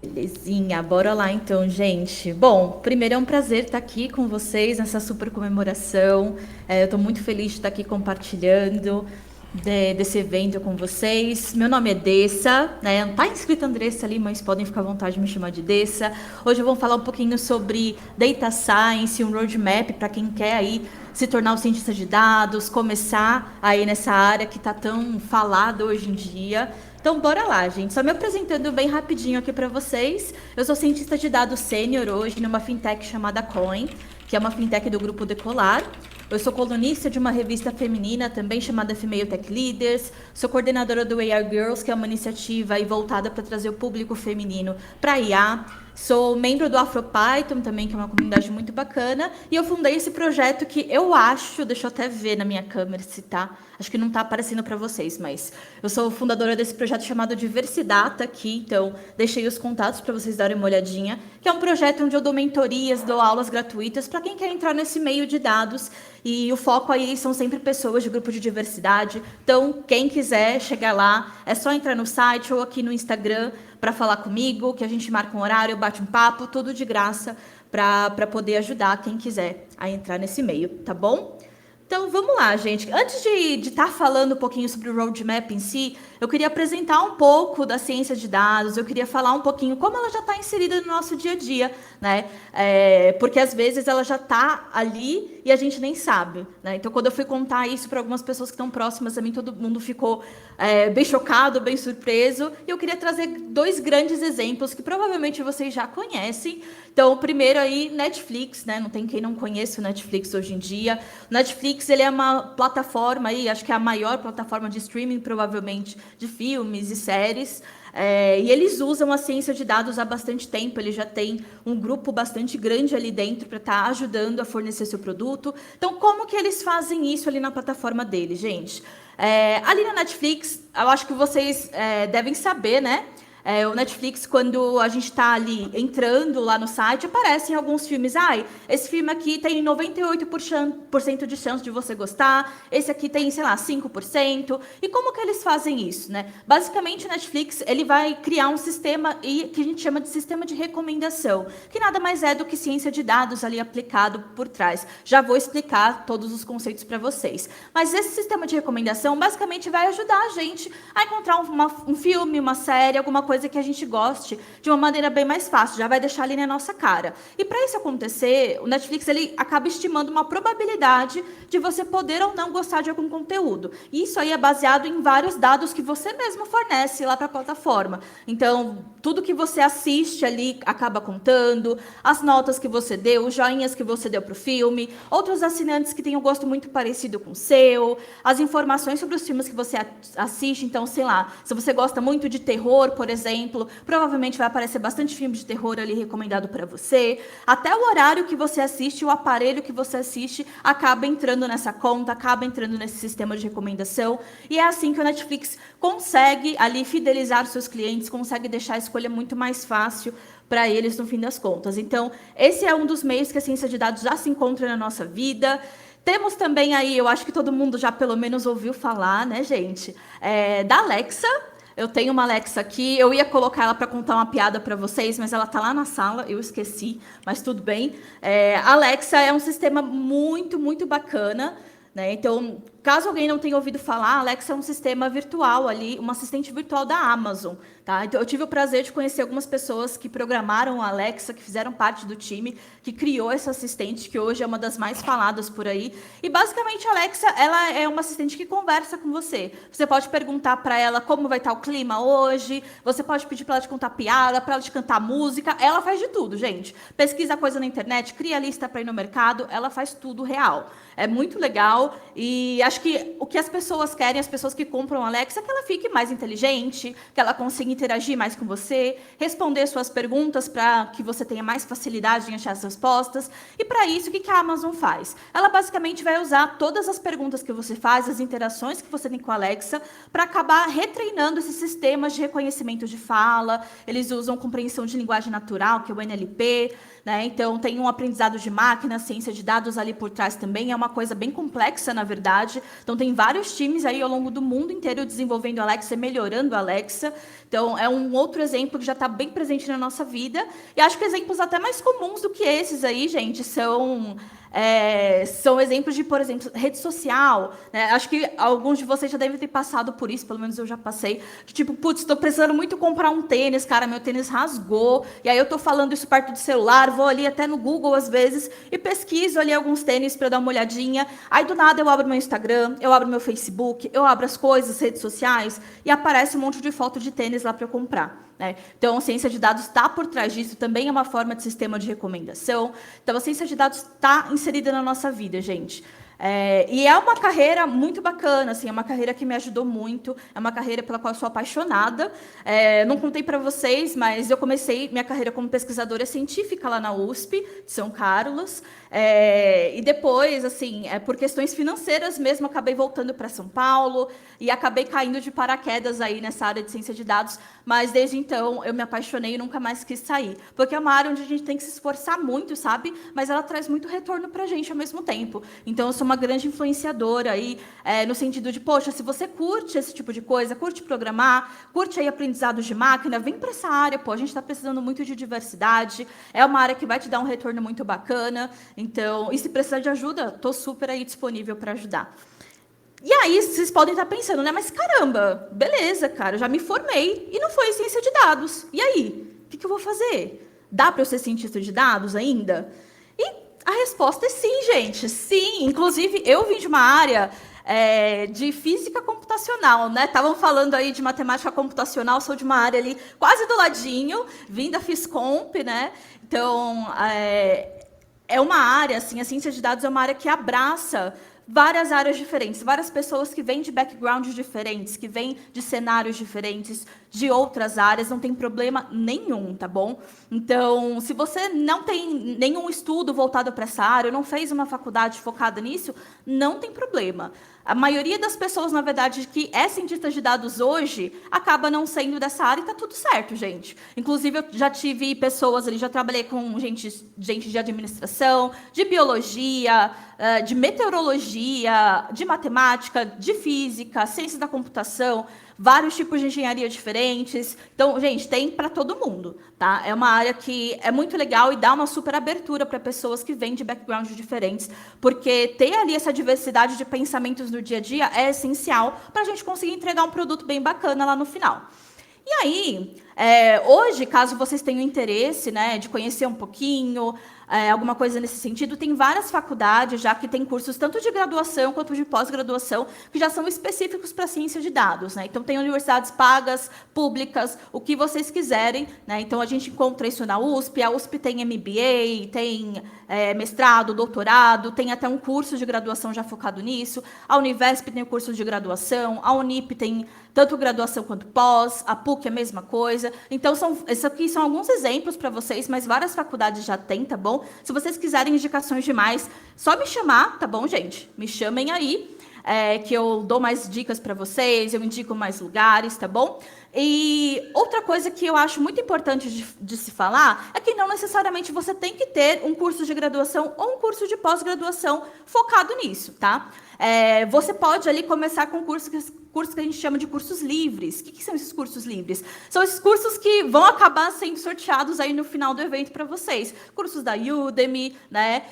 Belezinha, bora lá então, gente. Bom, primeiro é um prazer estar aqui com vocês nessa super comemoração. Eu estou muito feliz de estar aqui compartilhando desse evento com vocês. Meu nome é Dessa, né? Não tá escrito Andressa ali, mas podem ficar à vontade de me chamar de Dessa. Hoje eu vou falar um pouquinho sobre Data Science, um roadmap para quem quer aí se tornar um cientista de dados, começar aí nessa área que está tão falada hoje em dia. Então, bora lá, gente. Só me apresentando bem rapidinho aqui para vocês. Eu sou cientista de dados sênior hoje numa fintech chamada Coin, que é uma fintech do grupo Decolar. Eu sou colunista de uma revista feminina também chamada Female Tech Leaders. Sou coordenadora do AR Girls, que é uma iniciativa aí voltada para trazer o público feminino para IA. Sou membro do AfroPython também, que é uma comunidade muito bacana. E eu fundei esse projeto que eu acho, deixa eu até ver na minha câmera se tá, acho que não tá aparecendo para vocês, mas eu sou fundadora desse projeto chamado Diversidata aqui, então deixei os contatos para vocês darem uma olhadinha, que é um projeto onde eu dou mentorias, dou aulas gratuitas para quem quer entrar nesse meio de dados. E o foco aí são sempre pessoas de grupo de diversidade. Então, quem quiser chegar lá, é só entrar no site ou aqui no Instagram para falar comigo, que a gente marca um horário, bate um papo, tudo de graça para poder ajudar quem quiser a entrar nesse meio, tá bom? Então, vamos lá, gente. Antes de estar falando um pouquinho sobre o roadmap em si, eu queria apresentar um pouco da ciência de dados, eu queria falar um pouquinho como ela já está inserida no nosso dia a dia, né? Porque às vezes ela já está ali e a gente nem sabe, né? Então, quando eu fui contar isso para algumas pessoas que estão próximas a mim, todo mundo ficou bem chocado, bem surpreso. E eu queria trazer dois grandes exemplos que provavelmente vocês já conhecem. Então, o primeiro aí, Netflix, né? Não tem quem não conheça o Netflix hoje em dia. O Netflix, ele é uma plataforma aí, acho que é a maior plataforma de streaming, provavelmente, de filmes e séries. E eles usam a ciência de dados há bastante tempo, ele já tem um grupo bastante grande ali dentro para estar ajudando a fornecer seu produto. Então, como que eles fazem isso ali na plataforma deles, gente? Ali na Netflix, eu acho que vocês devem saber, né? O Netflix, quando a gente está ali entrando lá no site, aparecem alguns filmes. Ai, esse filme aqui tem 98% de chance de você gostar. Esse aqui tem, sei lá, 5%. E como que eles fazem isso, né? Basicamente, o Netflix ele vai criar um sistema que a gente chama de sistema de recomendação, que nada mais é do que ciência de dados ali aplicado por trás. Já vou explicar todos os conceitos para vocês. Mas esse sistema de recomendação basicamente vai ajudar a gente a encontrar um filme, uma série, alguma coisa que a gente goste de uma maneira bem mais fácil, já vai deixar ali na nossa cara. E para isso acontecer, o Netflix ele acaba estimando uma probabilidade de você poder ou não gostar de algum conteúdo. E isso aí é baseado em vários dados que você mesmo fornece lá para a plataforma. Então, tudo que você assiste ali acaba contando, as notas que você deu, os joinhas que você deu para o filme, outros assinantes que têm um gosto muito parecido com o seu, as informações sobre os filmes que você assiste. Então, sei lá, se você gosta muito de terror, por exemplo, provavelmente vai aparecer bastante filme de terror ali recomendado para você. Até o horário que você assiste, o aparelho que você assiste, acaba entrando nessa conta, acaba entrando nesse sistema de recomendação. E é assim que o Netflix consegue ali fidelizar seus clientes, consegue deixar a escolha muito mais fácil para eles no fim das contas. Então, esse é um dos meios que a ciência de dados já se encontra na nossa vida. Temos também aí, eu acho que todo mundo já pelo menos ouviu falar, né, gente? Da Alexa. Eu tenho uma Alexa aqui, eu ia colocar ela para contar uma piada para vocês, mas ela tá lá na sala, eu esqueci, mas tudo bem. A Alexa é um sistema muito, muito bacana, né? Então, caso alguém não tenha ouvido falar, a Alexa é um sistema virtual ali, uma assistente virtual da Amazon, tá? Então, eu tive o prazer de conhecer algumas pessoas que programaram a Alexa, que fizeram parte do time, que criou essa assistente, que hoje é uma das mais faladas por aí. E, basicamente, a Alexa, ela é uma assistente que conversa com você. Você pode perguntar para ela como vai estar o clima hoje, você pode pedir para ela te contar piada, para ela te cantar música, ela faz de tudo, gente. Pesquisa coisa na internet, cria lista para ir no mercado, ela faz tudo real. É muito legal e acho que o que as pessoas querem, as pessoas que compram a Alexa, é que ela fique mais inteligente, que ela consiga interagir mais com você, responder suas perguntas para que você tenha mais facilidade em achar as respostas. E para isso, o que a Amazon faz? Ela basicamente vai usar todas as perguntas que você faz, as interações que você tem com a Alexa, para acabar retreinando esses sistemas de reconhecimento de fala. Eles usam compreensão de linguagem natural, que é o NLP, né? Então, tem um aprendizado de máquina, ciência de dados ali por trás também. É uma coisa bem complexa, na verdade. Então, tem vários times aí ao longo do mundo inteiro desenvolvendo a Alexa e melhorando a Alexa. Então, é um outro exemplo que já está bem presente na nossa vida. E acho que exemplos até mais comuns do que esses aí, gente, são exemplos de, por exemplo, rede social, né? Acho que alguns de vocês já devem ter passado por isso, pelo menos eu já passei. De tipo, putz, estou precisando muito comprar um tênis, cara, meu tênis rasgou. E aí eu estou falando isso perto do celular, vou ali até no Google às vezes e pesquiso ali alguns tênis para dar uma olhadinha. Aí do nada eu abro meu Instagram, eu abro meu Facebook, eu abro as coisas, redes sociais e aparece um monte de foto de tênis lá para eu comprar. Né? Então, a ciência de dados está por trás disso, também é uma forma de sistema de recomendação. Então, a ciência de dados está inserida na nossa vida, gente. E é uma carreira muito bacana, assim, é uma carreira que me ajudou muito, é uma carreira pela qual eu sou apaixonada. Não contei para vocês, mas eu comecei minha carreira como pesquisadora científica lá na USP, de São Carlos, e depois, assim, por questões financeiras mesmo, acabei voltando para São Paulo e acabei caindo de paraquedas aí nessa área de ciência de dados, mas desde então eu me apaixonei e nunca mais quis sair, porque é uma área onde a gente tem que se esforçar muito, sabe? Mas ela traz muito retorno para a gente ao mesmo tempo. Então, eu sou uma grande influenciadora aí, no sentido de, poxa, se você curte esse tipo de coisa, curte programar, curte aí aprendizados de máquina, vem para essa área, pô, a gente está precisando muito de diversidade, é uma área que vai te dar um retorno muito bacana, então, e se precisar de ajuda, estou super aí disponível para ajudar. E aí, vocês podem estar pensando, né? Mas caramba, beleza, cara, eu já me formei e não foi ciência de dados. E aí? O que eu vou fazer? Dá para eu ser cientista de dados ainda? E a resposta é sim, gente. Sim. Inclusive, eu vim de uma área de física computacional, né? Estavam falando aí de matemática computacional, sou de uma área ali quase do ladinho, vim da Fiscomp, né? Então, é uma área, assim, a ciência de dados é uma área que abraça várias áreas diferentes, várias pessoas que vêm de backgrounds diferentes, que vêm de cenários diferentes, de outras áreas, não tem problema nenhum, tá bom? Então, se você não tem nenhum estudo voltado para essa área, não fez uma faculdade focada nisso, não tem problema. A maioria das pessoas, na verdade, que é cientista de dados hoje, acaba não sendo dessa área e tá tudo certo, gente. Inclusive, eu já tive pessoas ali, já trabalhei com gente de administração, de biologia, de meteorologia, de matemática, de física, ciência da computação, vários tipos de engenharia diferentes. Então, gente, tem para todo mundo, tá? É uma área que é muito legal e dá uma super abertura para pessoas que vêm de backgrounds diferentes, porque ter ali essa diversidade de pensamentos no dia a dia é essencial para a gente conseguir entregar um produto bem bacana lá no final. E aí, hoje, caso vocês tenham interesse, né, de conhecer um pouquinho, alguma coisa nesse sentido, tem várias faculdades já que tem cursos tanto de graduação quanto de pós-graduação que já são específicos para ciência de dados, né? Então, tem universidades pagas, públicas, o que vocês quiserem, né? Então, a gente encontra isso na USP, a USP tem MBA, tem mestrado, doutorado, tem até um curso de graduação já focado nisso, a Univesp tem o curso de graduação, a Unip tem tanto graduação quanto pós, a PUC é a mesma coisa. Então, esses aqui são alguns exemplos para vocês, mas várias faculdades já têm, tá bom? Se vocês quiserem indicações demais, só me chamar, tá bom, gente? Me chamem aí, que eu dou mais dicas para vocês, eu indico mais lugares, tá bom? E outra coisa que eu acho muito importante de se falar é que não necessariamente você tem que ter um curso de graduação ou um curso de pós-graduação focado nisso, tá? Você pode ali começar com cursos que a gente chama de cursos livres. O que são esses cursos livres? São esses cursos que vão acabar sendo sorteados aí no final do evento para vocês. Cursos da Udemy, né?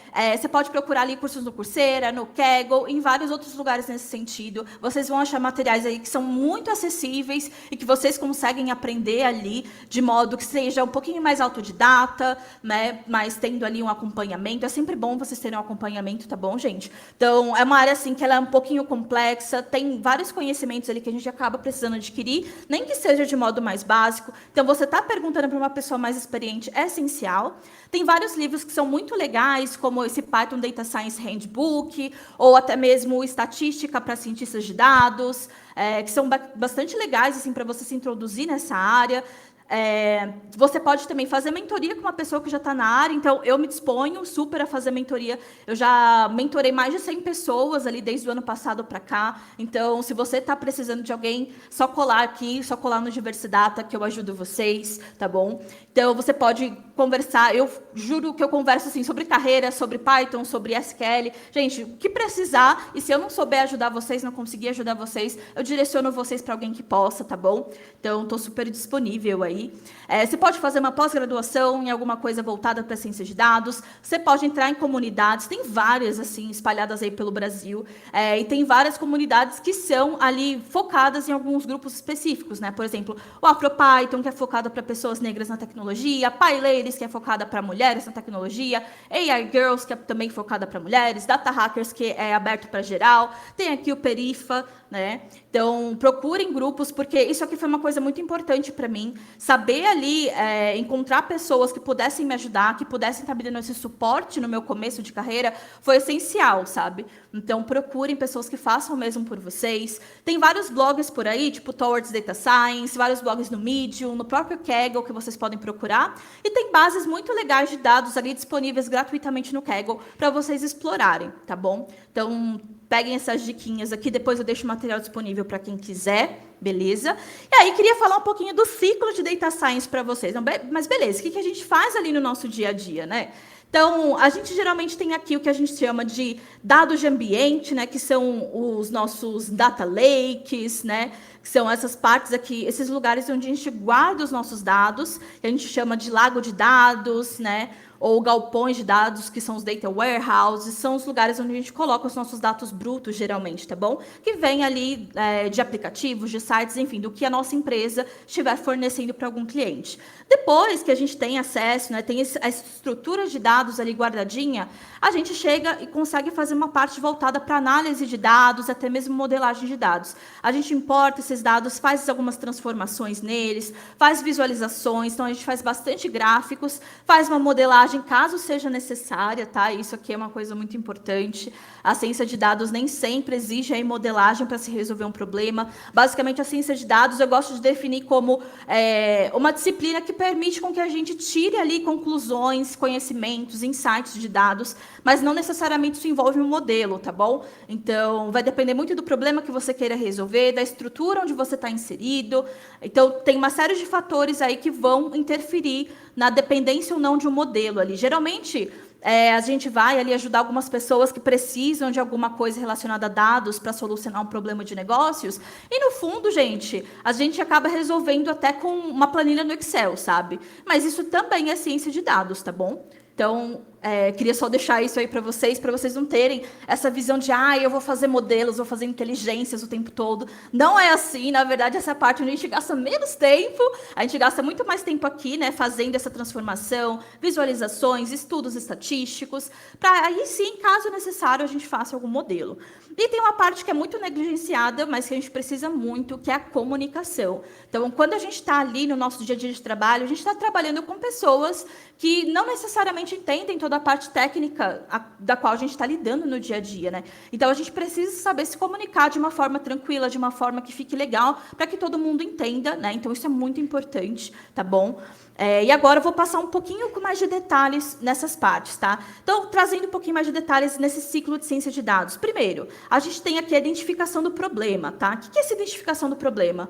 Você pode procurar ali cursos no Coursera, no Kaggle, em vários outros lugares nesse sentido. Vocês vão achar materiais aí que são muito acessíveis e que vocês conseguem aprender ali de modo que seja um pouquinho mais autodidata, né? Mas tendo ali um acompanhamento. É sempre bom vocês terem um acompanhamento, tá bom, gente? Então, é uma área assim que ela é um pouquinho complexa, tem vários conhecimentos ali que a gente acaba precisando adquirir, nem que seja de modo mais básico. Então, você está perguntando para uma pessoa mais experiente é essencial. Tem vários livros que são muito legais, como esse Python Data Science Handbook, ou até mesmo Estatística para Cientistas de Dados, que são bastante legais assim, para você se introduzir nessa área. Você pode também fazer mentoria com uma pessoa que já está na área, então eu me disponho super a fazer mentoria. Eu já mentorei mais de 100 pessoas ali desde o ano passado para cá. Então, se você está precisando de alguém, só colar aqui, só colar no Diversidata que eu ajudo vocês, tá bom? Então, você pode conversar. Eu juro que eu converso assim sobre carreira, sobre Python, sobre SQL. Gente, o que precisar, e se eu não souber ajudar vocês, não conseguir ajudar vocês, eu direciono vocês para alguém que possa, tá bom? Então, estou super disponível aí. Você pode fazer uma pós-graduação em alguma coisa voltada para ciência de dados. Você pode entrar em comunidades. Tem várias, assim, espalhadas aí pelo Brasil. E tem várias comunidades que são ali focadas em alguns grupos específicos, né? Por exemplo, o AfroPython, que é focado para pessoas negras na tecnologia. PyLadies, que é focada para mulheres na tecnologia. AI Girls, que é também focada para mulheres. Data Hackers, que é aberto para geral. Tem aqui o Perifa, né? Então, procurem grupos, porque isso aqui foi uma coisa muito importante para mim. Saber ali encontrar pessoas que pudessem me ajudar, que pudessem estar me dando esse suporte no meu começo de carreira, foi essencial, sabe? Então, procurem pessoas que façam o mesmo por vocês. Tem vários blogs por aí, tipo Towards Data Science, vários blogs no Medium, no próprio Kaggle, que vocês podem procurar. E tem bases muito legais de dados ali disponíveis gratuitamente no Kaggle para vocês explorarem, tá bom? Então, peguem essas diquinhas aqui, depois eu deixo o material disponível para quem quiser, beleza? E aí, queria falar um pouquinho do ciclo de Data Science para vocês. Mas beleza, o que a gente faz ali no nosso dia a dia, né? Então, a gente geralmente tem aqui o que a gente chama de dados de ambiente, né? Que são os nossos data lakes, né? Que são essas partes aqui, esses lugares onde a gente guarda os nossos dados, que a gente chama de lago de dados, né? Ou galpões de dados, que são os data warehouses, são os lugares onde a gente coloca os nossos dados brutos, geralmente, tá bom? Que vem ali de aplicativos, de sites, enfim, do que a nossa empresa estiver fornecendo para algum cliente. Depois que a gente tem acesso, né, tem essa estrutura de dados ali guardadinha, a gente chega e consegue fazer uma parte voltada para análise de dados, até mesmo modelagem de dados. A gente importa esses dados, faz algumas transformações neles, faz visualizações, então a gente faz bastante gráficos, faz uma modelagem caso seja necessária, tá? Isso aqui é uma coisa muito importante. A ciência de dados nem sempre exige aí modelagem para se resolver um problema. Basicamente, a ciência de dados eu gosto de definir como uma disciplina que permite com que a gente tire ali conclusões, conhecimentos, insights de dados, mas não necessariamente isso envolve um modelo, tá bom? Então, vai depender muito do problema que você queira resolver, da estrutura onde você está inserido. Então, tem uma série de fatores aí que vão interferir na dependência ou não de um modelo ali. Geralmente, a gente vai ali ajudar algumas pessoas que precisam de alguma coisa relacionada a dados para solucionar um problema de negócios. E, no fundo, a gente acaba resolvendo até com uma planilha no Excel, sabe? Mas isso também é ciência de dados, tá bom? Então, queria só deixar isso aí para vocês não terem essa visão de, eu vou fazer modelos, vou fazer inteligências o tempo todo. Não é assim, na verdade, essa parte onde a gente gasta menos tempo, a gente gasta muito mais tempo aqui, né, fazendo essa transformação, visualizações, estudos estatísticos, para aí sim, caso necessário, a gente faça algum modelo. E tem uma parte que é muito negligenciada, mas que a gente precisa muito, que é a comunicação. Então, quando a gente está ali no nosso dia a dia de trabalho, a gente está trabalhando com pessoas que não necessariamente entendem toda a parte técnica da qual a gente está lidando no dia a dia, né? Então, a gente precisa saber se comunicar de uma forma tranquila, de uma forma que fique legal, para que todo mundo entenda, né? Então, isso é muito importante, tá bom? E agora eu vou passar um pouquinho com mais de detalhes nessas partes, tá? Então, trazendo um pouquinho mais de detalhes nesse ciclo de ciência de dados. Primeiro, a gente tem aqui a identificação do problema, tá? O que é essa identificação do problema?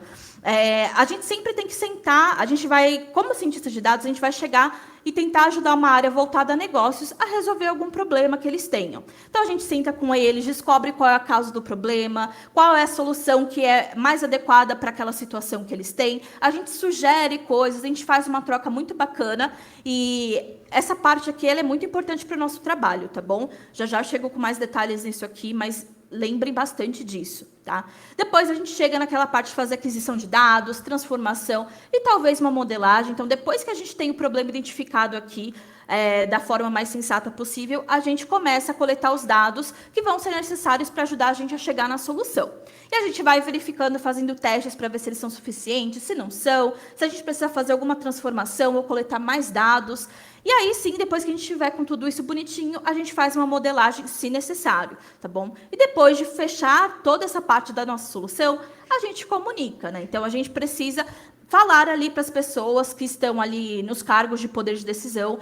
A gente sempre tem que sentar, a gente vai, como cientista de dados, a gente vai chegar e tentar ajudar uma área voltada a negócios a resolver algum problema que eles tenham. Então, a gente senta com eles, descobre qual é a causa do problema, qual é a solução que é mais adequada para aquela situação que eles têm. A gente sugere coisas, a gente faz uma troca muito bacana e essa parte aqui ela é muito importante para o nosso trabalho, tá bom? Já chego com mais detalhes nisso aqui, mas lembrem bastante disso, tá? Depois a gente chega naquela parte de fazer aquisição de dados, transformação e talvez uma modelagem. Então, depois que a gente tem o problema identificado aqui, da forma mais sensata possível, a gente começa a coletar os dados que vão ser necessários para ajudar a gente a chegar na solução. E a gente vai verificando, fazendo testes para ver se eles são suficientes, se não são, se a gente precisa fazer alguma transformação ou coletar mais dados. E aí, sim, depois que a gente tiver com tudo isso bonitinho, a gente faz uma modelagem, se necessário, tá bom? E depois de fechar toda essa parte da nossa solução, a gente comunica, né? Então, a gente precisa falar ali para as pessoas que estão ali nos cargos de poder de decisão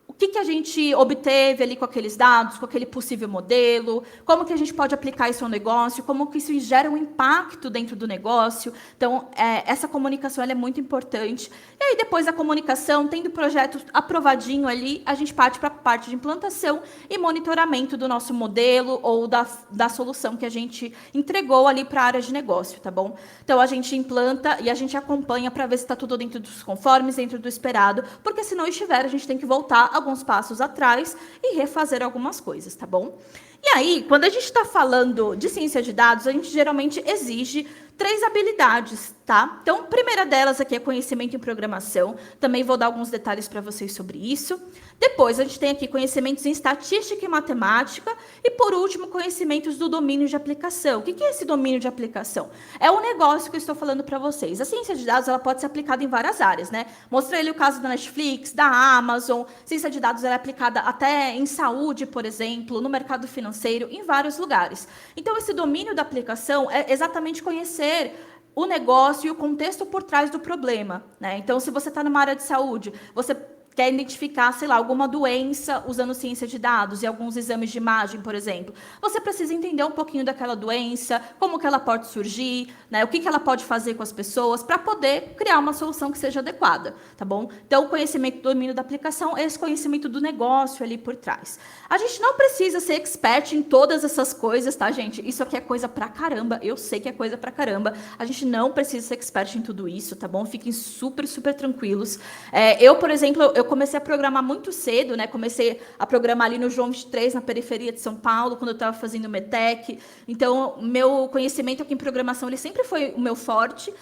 o que a gente obteve ali com aqueles dados, com aquele possível modelo, como que a gente pode aplicar isso ao negócio, como que isso gera um impacto dentro do negócio. Então, essa comunicação ela é muito importante. E aí, depois da comunicação, tendo o projeto aprovadinho ali, a gente parte para a parte de implantação e monitoramento do nosso modelo ou da solução que a gente entregou ali para a área de negócio, tá bom? Então, a gente implanta e a gente acompanha para ver se está tudo dentro dos conformes, dentro do esperado, porque se não estiver, a gente tem que voltar alguns passos atrás e refazer algumas coisas, tá bom? E aí, quando a gente está falando de ciência de dados, a gente geralmente exige 3 habilidades, tá? Então, a primeira delas aqui é conhecimento em programação. Também vou dar alguns detalhes para vocês sobre isso. Depois, a gente tem aqui conhecimentos em estatística e matemática. E, por último, conhecimentos do domínio de aplicação. O que é esse domínio de aplicação? É o negócio que eu estou falando para vocês. A ciência de dados ela pode ser aplicada em várias áreas, né? Mostrei ali o caso da Netflix, da Amazon. Ciência de dados ela é aplicada até em saúde, por exemplo, no mercado financeiro, em vários lugares. Então, esse domínio da aplicação é exatamente conhecer o negócio e o contexto por trás do problema, né? Então, se você está numa área de saúde, você quer identificar, sei lá, alguma doença usando ciência de dados e alguns exames de imagem, por exemplo. Você precisa entender um pouquinho daquela doença, como que ela pode surgir, né? O que ela pode fazer com as pessoas para poder criar uma solução que seja adequada, tá bom? Então, o conhecimento do domínio da aplicação é esse conhecimento do negócio ali por trás. A gente não precisa ser expert em todas essas coisas, tá, gente? Isso aqui é coisa pra caramba, eu sei que é coisa pra caramba. A gente não precisa ser expert em tudo isso, tá bom? Fiquem super, super tranquilos. Eu, por exemplo, eu comecei a programar muito cedo, né? Comecei a programar ali no João 23, na periferia de São Paulo, quando eu estava fazendo o METEC. Então, meu conhecimento aqui em programação ele sempre foi o meu forte.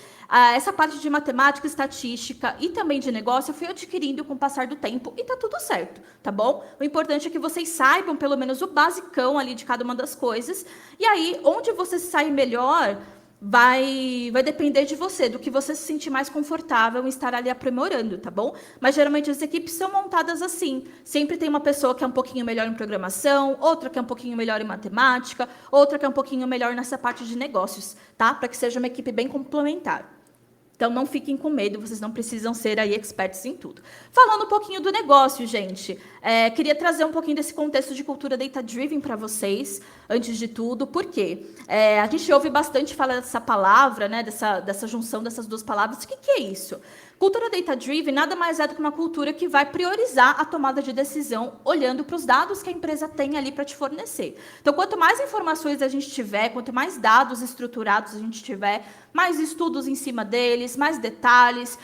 Essa parte de matemática, estatística e também de negócio eu fui adquirindo com o passar do tempo e tá tudo certo, tá bom? O importante é que vocês saibam pelo menos o basicão ali de cada uma das coisas. E aí, onde você sai melhor vai depender de você, do que você se sentir mais confortável em estar ali aprimorando, tá bom? Mas geralmente as equipes são montadas assim. Sempre tem uma pessoa que é um pouquinho melhor em programação, outra que é um pouquinho melhor em matemática, outra que é um pouquinho melhor nessa parte de negócios, tá? Para que seja uma equipe bem complementar. Então, não fiquem com medo, vocês não precisam ser aí experts em tudo. Falando um pouquinho do negócio, gente, queria trazer um pouquinho desse contexto de cultura data-driven para vocês, antes de tudo, porque a gente ouve bastante falar dessa palavra, né, dessa junção dessas duas palavras. O que é isso? Cultura data-driven nada mais é do que uma cultura que vai priorizar a tomada de decisão olhando para os dados que a empresa tem ali para te fornecer. Então, quanto mais informações a gente tiver, quanto mais dados estruturados a gente tiver, mais estudos em cima deles, mais detalhes,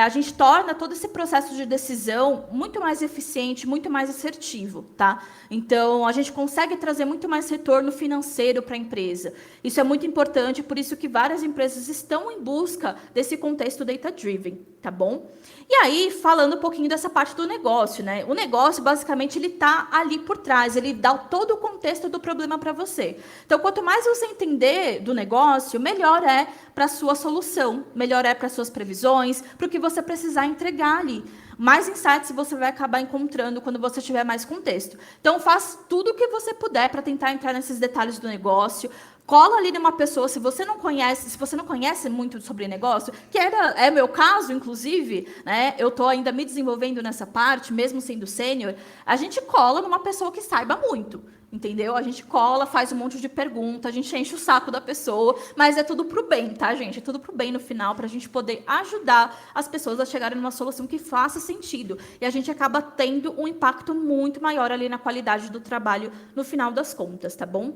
a gente torna todo esse processo de decisão muito mais eficiente, muito mais assertivo, tá? Então, a gente consegue trazer muito mais retorno financeiro para a empresa. Isso é muito importante, por isso que várias empresas estão em busca desse contexto data-driven, tá bom? E aí, falando um pouquinho dessa parte do negócio, né? O negócio, basicamente, ele está ali por trás, ele dá todo o contexto do problema para você. Então, quanto mais você entender do negócio, melhor é para a sua solução, melhor é para as suas previsões, para o que você precisar entregar ali. Mais insights você vai acabar encontrando quando você tiver mais contexto. Então, faz tudo o que você puder para tentar entrar nesses detalhes do negócio. Cola ali numa pessoa, se você não conhece muito sobre negócio, que é meu caso, inclusive, né? Eu estou ainda me desenvolvendo nessa parte, mesmo sendo sênior, a gente cola numa pessoa que saiba muito. Entendeu? A gente cola, faz um monte de pergunta, a gente enche o saco da pessoa, mas é tudo pro bem, tá, gente? É tudo pro bem no final, pra gente poder ajudar as pessoas a chegarem numa solução que faça sentido. E a gente acaba tendo um impacto muito maior ali na qualidade do trabalho no final das contas, tá bom?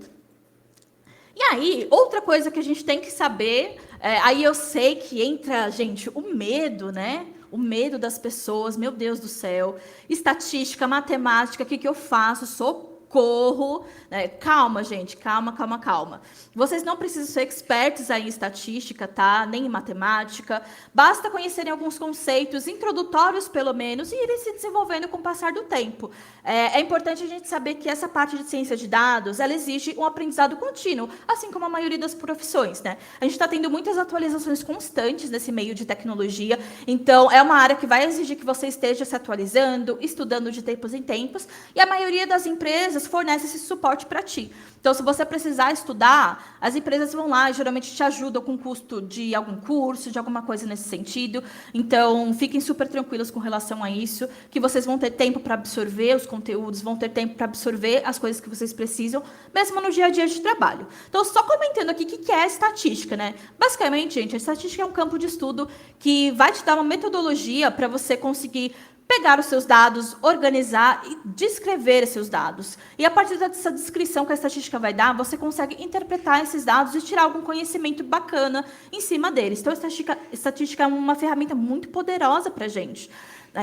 E aí, outra coisa que a gente tem que saber, aí eu sei que entra, gente, o medo, né? O medo das pessoas, meu Deus do céu. Estatística, matemática, o que eu faço? Socorro, né? Calma, gente, calma. Vocês não precisam ser expertos aí em estatística, tá? Nem em matemática. Basta conhecerem alguns conceitos introdutórios, pelo menos, e irem se desenvolvendo com o passar do tempo. É importante a gente saber que essa parte de ciência de dados, ela exige um aprendizado contínuo, assim como a maioria das profissões, né? A gente está tendo muitas atualizações constantes nesse meio de tecnologia, então é uma área que vai exigir que você esteja se atualizando, estudando de tempos em tempos, e a maioria das empresas empresas fornecem esse suporte para ti. Então, se você precisar estudar, as empresas vão lá e geralmente te ajudam com o custo de algum curso, de alguma coisa nesse sentido. Então, fiquem super tranquilos com relação a isso, que vocês vão ter tempo para absorver os conteúdos, vão ter tempo para absorver as coisas que vocês precisam, mesmo no dia a dia de trabalho. Então, só comentando aqui o que é estatística, né? Basicamente, gente, a estatística é um campo de estudo que vai te dar uma metodologia para você conseguir pegar os seus dados, organizar e descrever esses dados. E a partir dessa descrição que a estatística vai dar, você consegue interpretar esses dados e tirar algum conhecimento bacana em cima deles. Então, a estatística é uma ferramenta muito poderosa para a gente.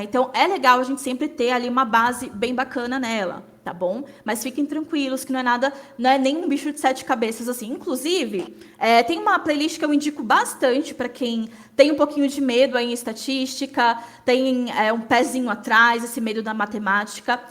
Então, é legal a gente sempre ter ali uma base bem bacana nela, tá bom? Mas fiquem tranquilos que não é nada, não é nem um bicho de 7 cabeças assim. Inclusive, tem uma playlist que eu indico bastante para quem tem um pouquinho de medo aí em estatística, tem um pezinho atrás, esse medo da matemática.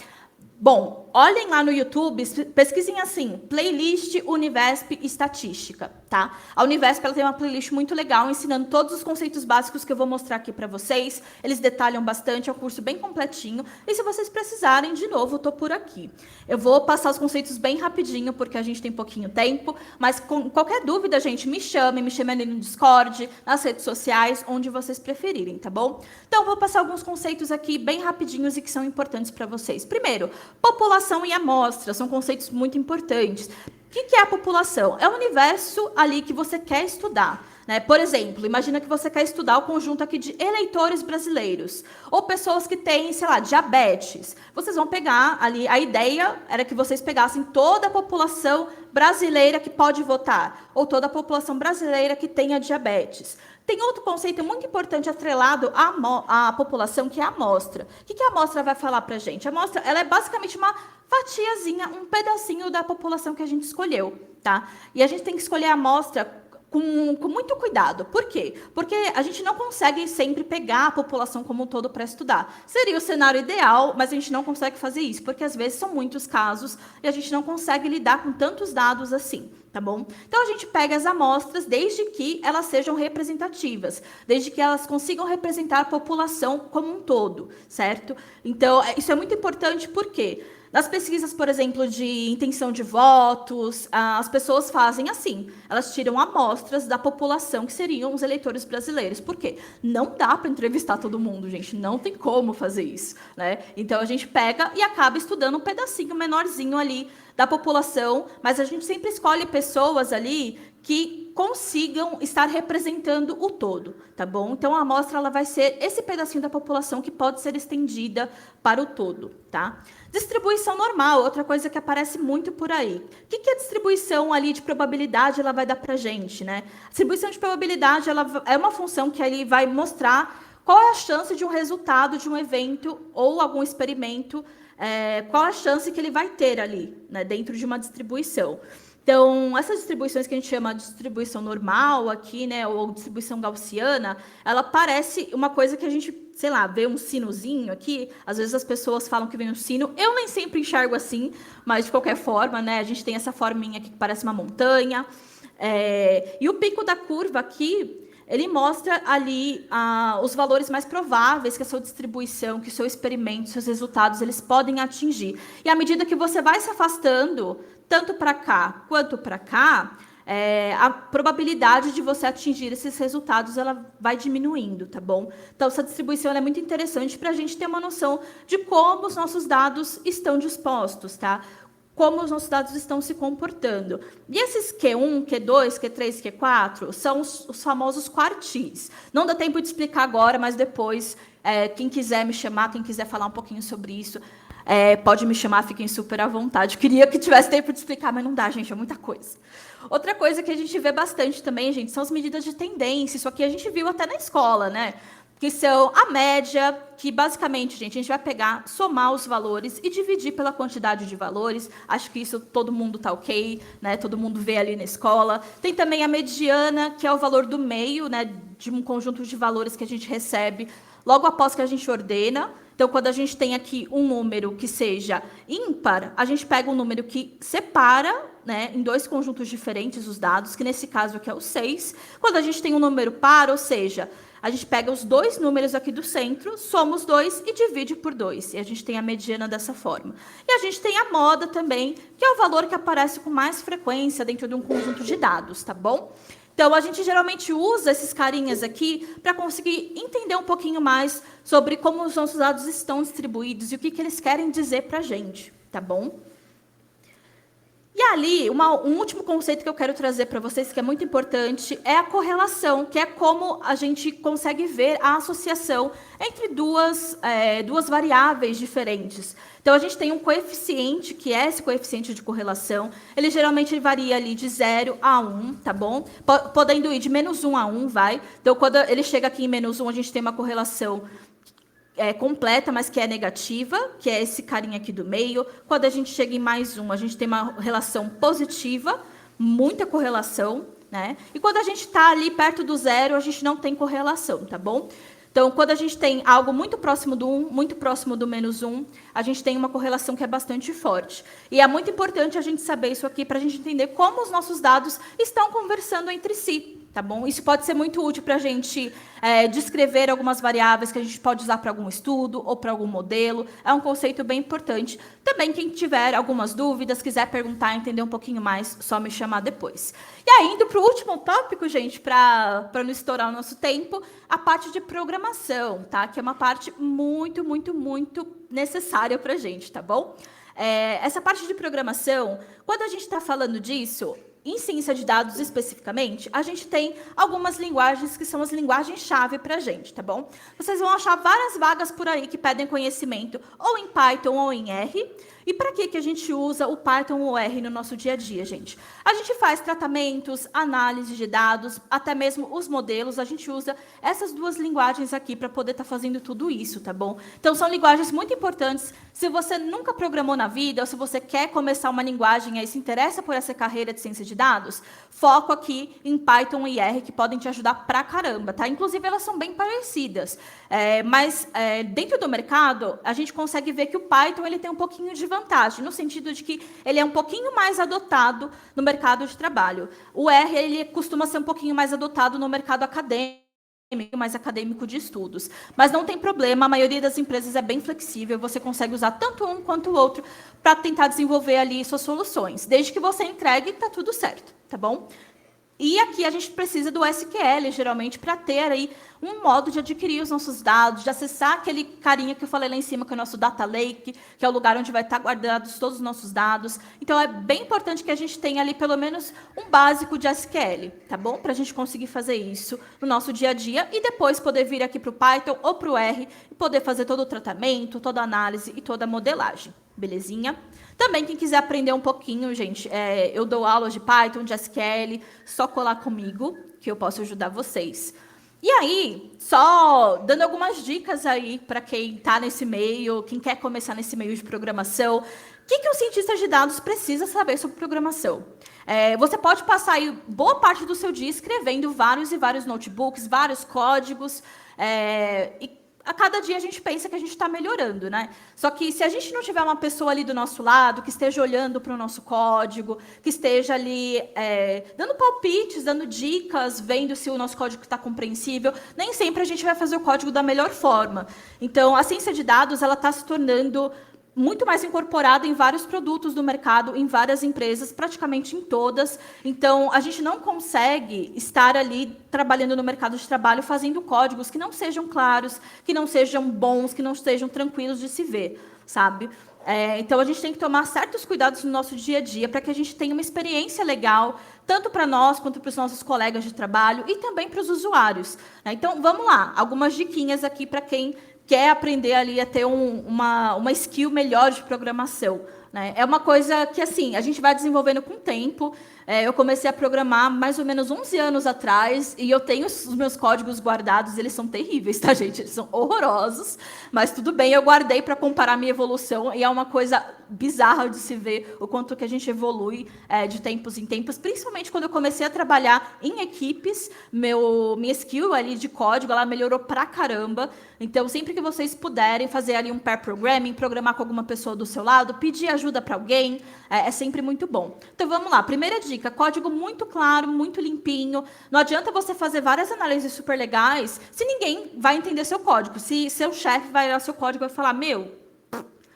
Bom, olhem lá no YouTube, pesquisem assim, playlist Univesp Estatística, tá? A Univesp ela tem uma playlist muito legal, ensinando todos os conceitos básicos que eu vou mostrar aqui para vocês. Eles detalham bastante, é um curso bem completinho. E se vocês precisarem, de novo, eu tô por aqui. Eu vou passar os conceitos bem rapidinho, porque a gente tem pouquinho tempo, mas com qualquer dúvida, gente, me chame ali no Discord, nas redes sociais, onde vocês preferirem, tá bom? Então, vou passar alguns conceitos aqui bem rapidinhos e que são importantes para vocês. Primeiro, população e amostra são conceitos muito importantes. O que é a população? É o universo ali que você quer estudar, né? Por exemplo, imagina que você quer estudar o conjunto aqui de eleitores brasileiros ou pessoas que têm, sei lá, diabetes. Vocês vão pegar ali, a ideia era que vocês pegassem toda a população brasileira que pode votar ou toda a população brasileira que tenha diabetes. Tem outro conceito muito importante atrelado à população, que é a amostra. O que a amostra vai falar para a gente? A amostra ela é basicamente uma fatiazinha, um pedacinho da população que a gente escolheu, tá? E a gente tem que escolher a amostra com muito cuidado. Por quê? Porque a gente não consegue sempre pegar a população como um todo para estudar. Seria o cenário ideal, mas a gente não consegue fazer isso, porque às vezes são muitos casos e a gente não consegue lidar com tantos dados assim, tá bom? Então, a gente pega as amostras desde que elas sejam representativas, desde que elas consigam representar a população como um todo, certo? Então, isso é muito importante, por quê? Nas pesquisas, por exemplo, de intenção de votos, as pessoas fazem assim, elas tiram amostras da população que seriam os eleitores brasileiros. Por quê? Não dá para entrevistar todo mundo, gente, não tem como fazer isso, né? Então, a gente pega e acaba estudando um pedacinho menorzinho ali da população, mas a gente sempre escolhe pessoas ali que consigam estar representando o todo, tá bom? Então, a amostra ela vai ser esse pedacinho da população que pode ser estendida para o todo, tá? Distribuição normal, outra coisa que aparece muito por aí. O que a distribuição ali de probabilidade ela vai dar para a gente, né? A distribuição de probabilidade ela é uma função que ali vai mostrar qual é a chance de um resultado de um evento ou algum experimento, qual a chance que ele vai ter ali, né, dentro de uma distribuição. Então, essas distribuições que a gente chama de distribuição normal aqui, né, ou distribuição gaussiana, ela parece uma coisa que a gente, sei lá, vê um sinozinho aqui. Às vezes as pessoas falam que vem um sino. Eu nem sempre enxergo assim, mas de qualquer forma, né, a gente tem essa forminha aqui que parece uma montanha. E o pico da curva aqui, ele mostra ali os valores mais prováveis que a sua distribuição, que o seu experimento, seus resultados, eles podem atingir. E à medida que você vai se afastando, tanto para cá quanto para cá, a probabilidade de você atingir esses resultados ela vai diminuindo, tá bom? Então, essa distribuição ela é muito interessante para a gente ter uma noção de como os nossos dados estão dispostos, tá? Como os nossos dados estão se comportando. E esses Q1, Q2, Q3, Q4 são os famosos quartis. Não dá tempo de explicar agora, mas depois, quem quiser me chamar, quem quiser falar um pouquinho sobre isso, pode me chamar, fiquem super à vontade. Eu queria que tivesse tempo de explicar, mas não dá, gente, é muita coisa. Outra coisa que a gente vê bastante também, gente, são as medidas de tendência. Isso aqui a gente viu até na escola, né? Que são a média, que basicamente, gente, a gente vai pegar, somar os valores e dividir pela quantidade de valores. Acho que isso todo mundo tá ok, né? Todo mundo vê ali na escola. Tem também a mediana, que é o valor do meio, né? De um conjunto de valores que a gente recebe logo após que a gente ordena. Então, quando a gente tem aqui um número que seja ímpar, a gente pega um número que separa, né, em dois conjuntos diferentes os dados, que nesse caso aqui é o 6. Quando a gente tem um número par, ou seja, A gente pega os dois números aqui do centro, soma os dois e divide por 2. E a gente tem a mediana dessa forma. E a gente tem a moda também, que é o valor que aparece com mais frequência dentro de um conjunto de dados, tá bom? Então, a gente geralmente usa esses carinhas aqui para conseguir entender um pouquinho mais sobre como os nossos dados estão distribuídos e o que eles querem dizer para a gente, tá bom? E ali, um último conceito que eu quero trazer para vocês, que é muito importante, é a correlação, que é como a gente consegue ver a associação entre duas variáveis diferentes. Então, a gente tem um coeficiente, que é esse coeficiente de correlação. Ele geralmente varia ali de 0 a 1, tá bom? Podendo ir de -1 a 1, vai. Então, quando ele chega aqui em -1, a gente tem uma correlação completa, mas que é negativa, que é esse carinha aqui do meio. Quando a gente chega em +1, a gente tem uma relação positiva, muita correlação, né? E quando a gente está ali perto do 0, a gente não tem correlação, tá bom? Então, quando a gente tem algo muito próximo do 1, muito próximo do -1, a gente tem uma correlação que é bastante forte. E é muito importante a gente saber isso aqui para a gente entender como os nossos dados estão conversando entre si. Tá bom? Isso pode ser muito útil para a gente descrever algumas variáveis que a gente pode usar para algum estudo ou para algum modelo. É um conceito bem importante. Também, quem tiver algumas dúvidas, quiser perguntar, entender um pouquinho mais, só me chamar depois. E aí, indo para o último tópico, gente, para não estourar o nosso tempo, a parte de programação, tá? Que é uma parte muito, muito, muito necessária para a gente, tá bom? Essa parte de programação, quando a gente está falando disso, em ciência de dados especificamente, a gente tem algumas linguagens que são as linguagens-chave para a gente, tá bom? Vocês vão achar várias vagas por aí que pedem conhecimento ou em Python ou em R. E para que a gente usa o Python ou R no nosso dia a dia, gente? A gente faz tratamentos, análise de dados, até mesmo os modelos. A gente usa essas duas linguagens aqui para poder estar fazendo tudo isso, tá bom? Então, são linguagens muito importantes. Se você nunca programou na vida, ou se você quer começar uma linguagem e se interessa por essa carreira de ciência de dados, foco aqui em Python e R, que podem te ajudar pra caramba, tá? Inclusive, elas são bem parecidas. Mas dentro do mercado, a gente consegue ver que o Python ele tem um pouquinho de vantagem, no sentido de que ele é um pouquinho mais adotado no mercado de trabalho. O R ele costuma ser um pouquinho mais adotado no mercado acadêmico, mais acadêmico de estudos. Mas não tem problema, a maioria das empresas é bem flexível, você consegue usar tanto um quanto o outro para tentar desenvolver ali suas soluções. Desde que você entregue, tá tudo certo, tá bom? E aqui a gente precisa do SQL, geralmente, para ter aí um modo de adquirir os nossos dados, de acessar aquele carinha que eu falei lá em cima, que é o nosso Data Lake, que é o lugar onde vai estar guardados todos os nossos dados. Então, é bem importante que a gente tenha ali, pelo menos, um básico de SQL, tá bom? Para a gente conseguir fazer isso no nosso dia a dia e depois poder vir aqui para o Python ou para o R e poder fazer todo o tratamento, toda a análise e toda a modelagem. Belezinha? Também, quem quiser aprender um pouquinho, gente, eu dou aulas de Python, de SQL, só colar comigo, que eu posso ajudar vocês. E aí, só dando algumas dicas aí para quem está nesse meio, quem quer começar nesse meio de programação, o que um cientista de dados precisa saber sobre programação? Você pode passar aí boa parte do seu dia escrevendo vários e vários notebooks, vários códigos, e a cada dia a gente pensa que a gente está melhorando, né? Só que se a gente não tiver uma pessoa ali do nosso lado, que esteja olhando para o nosso código, que esteja ali dando palpites, dando dicas, vendo se o nosso código está compreensível, nem sempre a gente vai fazer o código da melhor forma. Então, a ciência de dados ela está se tornando muito mais incorporada em vários produtos do mercado, em várias empresas, praticamente em todas. Então, a gente não consegue estar ali trabalhando no mercado de trabalho fazendo códigos que não sejam claros, que não sejam bons, que não sejam tranquilos de se ver, sabe? Então, a gente tem que tomar certos cuidados no nosso dia a dia para que a gente tenha uma experiência legal, tanto para nós quanto para os nossos colegas de trabalho e também para os usuários, né? Então, vamos lá, algumas diquinhas aqui para quem quer aprender ali a ter uma skill melhor de programação, né? É uma coisa que, assim, a gente vai desenvolvendo com o tempo. Eu comecei a programar mais ou menos 11 anos atrás e eu tenho os meus códigos guardados, eles são terríveis, tá, gente? Eles são horrorosos, mas tudo bem, eu guardei para comparar minha evolução e é uma coisa bizarra de se ver o quanto que a gente evolui de tempos em tempos, principalmente quando eu comecei a trabalhar em equipes, minha skill ali de código, ela melhorou pra caramba. Então, sempre que vocês puderem fazer ali um pair programming, programar com alguma pessoa do seu lado, pedir ajuda para alguém, é sempre muito bom. Então vamos lá, primeira dica, código muito claro, muito limpinho. Não adianta você fazer várias análises super legais se ninguém vai entender seu código. Se seu chefe vai olhar seu código e vai falar,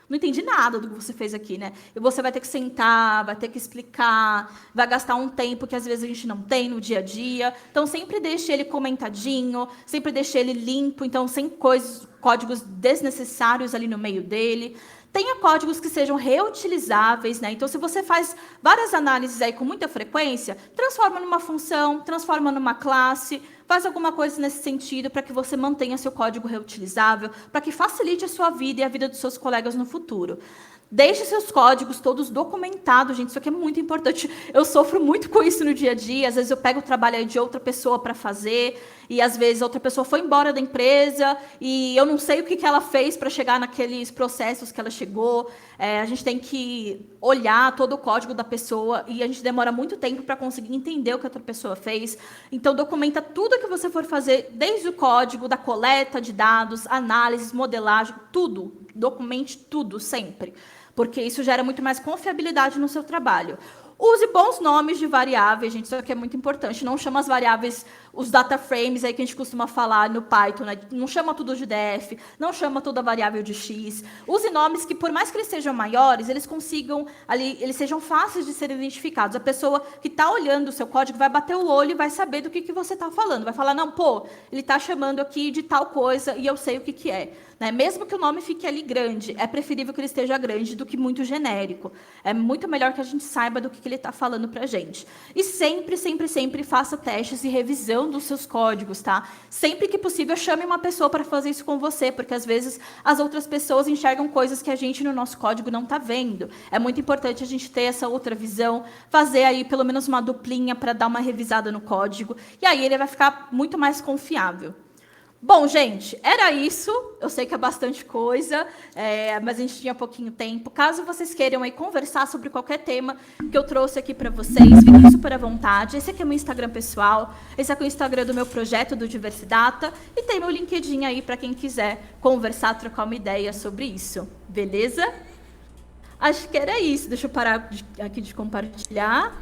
não entendi nada do que você fez aqui, né? E você vai ter que sentar, vai ter que explicar, vai gastar um tempo que às vezes a gente não tem no dia a dia. Então, sempre deixe ele comentadinho, sempre deixe ele limpo, então, sem códigos desnecessários ali no meio dele. Tenha códigos que sejam reutilizáveis, né? Então, se você faz várias análises aí com muita frequência, transforma numa função, transforma numa classe, faz alguma coisa nesse sentido para que você mantenha seu código reutilizável, para que facilite a sua vida e a vida dos seus colegas no futuro. Deixe seus códigos todos documentados, gente, isso aqui é muito importante. Eu sofro muito com isso no dia a dia, às vezes eu pego o trabalho aí de outra pessoa para fazer, e às vezes outra pessoa foi embora da empresa, e eu não sei o que ela fez para chegar naqueles processos que ela chegou. A gente tem que olhar todo o código da pessoa, e a gente demora muito tempo para conseguir entender o que outra pessoa fez. Então, documenta tudo que você for fazer, desde o código, da coleta de dados, análises, modelagem, tudo. Documente tudo, sempre. Porque isso gera muito mais confiabilidade no seu trabalho. Use bons nomes de variáveis, gente, isso aqui é muito importante. Não chama as variáveis, os data frames aí que a gente costuma falar no Python, né? Não chama tudo de def, não chama toda variável de x. Use nomes que, por mais que eles sejam maiores, eles consigam ali, eles sejam fáceis de serem identificados. A pessoa que está olhando o seu código vai bater o olho e vai saber do que você está falando. Vai falar, não, ele está chamando aqui de tal coisa e eu sei o que é. Né? Mesmo que o nome fique ali grande, é preferível que ele esteja grande do que muito genérico. É muito melhor que a gente saiba do que ele está falando para a gente. E sempre, sempre, sempre faça testes e revisão dos seus códigos, tá? Sempre que possível, chame uma pessoa para fazer isso com você, porque às vezes as outras pessoas enxergam coisas que a gente no nosso código não está vendo. É muito importante a gente ter essa outra visão, fazer aí pelo menos uma duplinha para dar uma revisada no código, e aí ele vai ficar muito mais confiável. Bom, gente, era isso. Eu sei que é bastante coisa, mas a gente tinha pouquinho tempo. Caso vocês queiram aí conversar sobre qualquer tema que eu trouxe aqui para vocês, fiquem super à vontade. Esse aqui é meu Instagram pessoal, esse aqui é o Instagram do meu projeto do Diversidata, e tem meu LinkedIn aí para quem quiser conversar, trocar uma ideia sobre isso. Beleza? Acho que era isso. Deixa eu parar aqui de compartilhar.